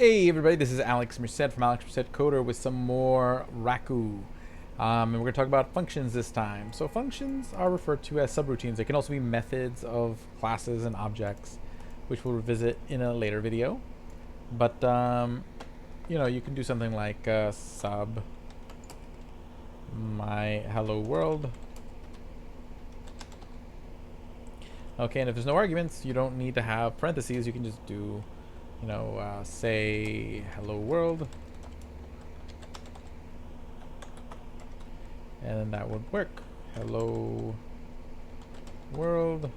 Hey everybody, this is Alex Merced from Alex Merced Coder with some more Raku. And we're going to talk about functions this time. So functions are referred to as subroutines. They can also be methods of classes and objects, which we'll revisit in a later video. But, you can do something like sub my hello world. Okay, and if there's no arguments, you don't need to have parentheses. You can just do say hello world, and then that would work. Hello world.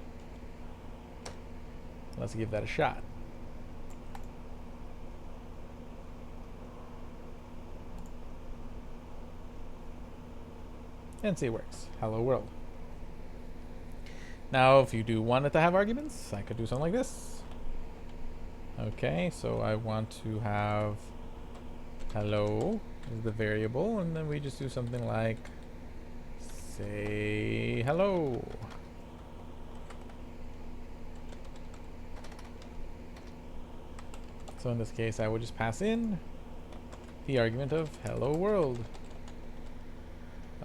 Let's give that a shot. And see it works. Hello world. Now, if you do want it to have arguments, I could do something like this. Okay, so I want to have hello is the variable, and then we just do something like say hello. So in this case, I would just pass in the argument of hello world.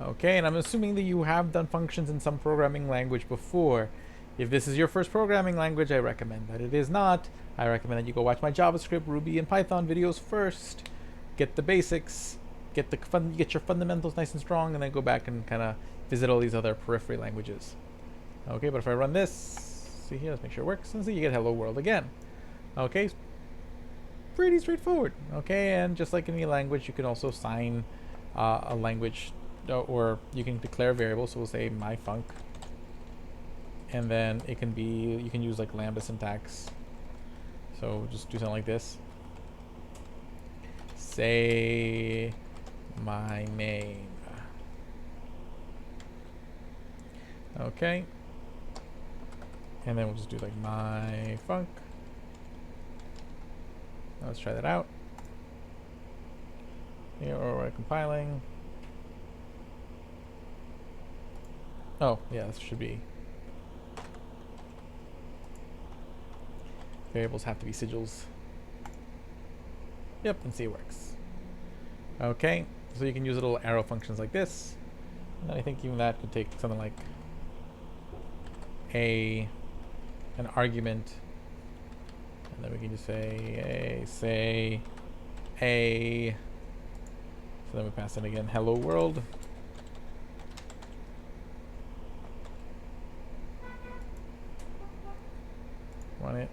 Okay, and I'm assuming that you have done functions in some programming language before. If this is your first programming language, I recommend that. It is not, I recommend that you go watch my JavaScript, Ruby, and Python videos first. Get the basics, get your fundamentals nice and strong, and then go back and kind of visit all these other periphery languages. Okay, but if I run this, see here, let's make sure it works, and see you get hello world again. Okay, pretty straightforward. Okay, and just like any language, you can also assign a language, or you can declare a variable. So we'll say my func. And then it can be, you can use like lambda syntax. So just do something like this. Say my name. Okay. And then we'll just do like my func. Let's try that out. Here, or we're compiling. Oh, yeah, this should be. Variables have to be sigils. Yep, and see it works. Okay, so you can use little arrow functions like this. And I think even that could take something like an argument, and then we can just say a. So then we pass in again hello world. Run it.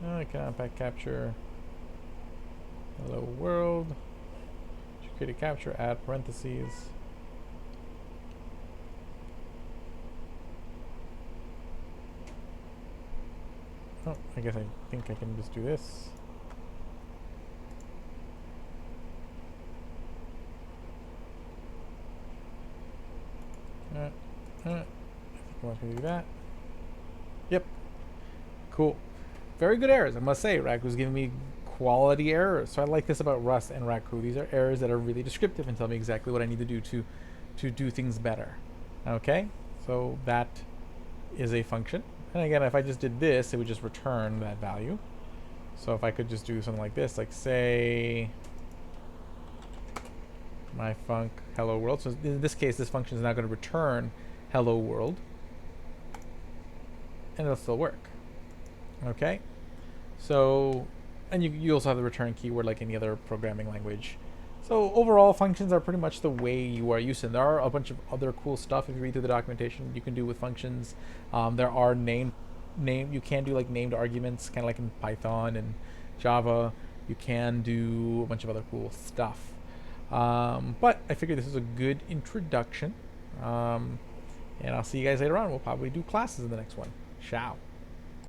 I cannot back capture hello world. Should create a capture, add parentheses. Oh, I guess I think I can just do this. I think I want to do that. Yep. Cool. Very good errors, I must say. Raku's giving me quality errors. So I like this about Rust and Raku. These are errors that are really descriptive and tell me exactly what I need to do to do things better. Okay? So that is a function. And again, if I just did this, it would just return that value. So if I could just do something like this, like say my func hello world. So in this case, this function is now going to return hello world. And it'll still work. Okay, so, and you also have the return keyword like any other programming language. So overall, functions are pretty much the way you are used to them. There are a bunch of other cool stuff if you read through the documentation you can do with functions. There are you can do like named arguments, kind of like in Python and Java. You can do a bunch of other cool stuff. But I figured this is a good introduction. And I'll see you guys later on. We'll probably do classes in the next one. Ciao.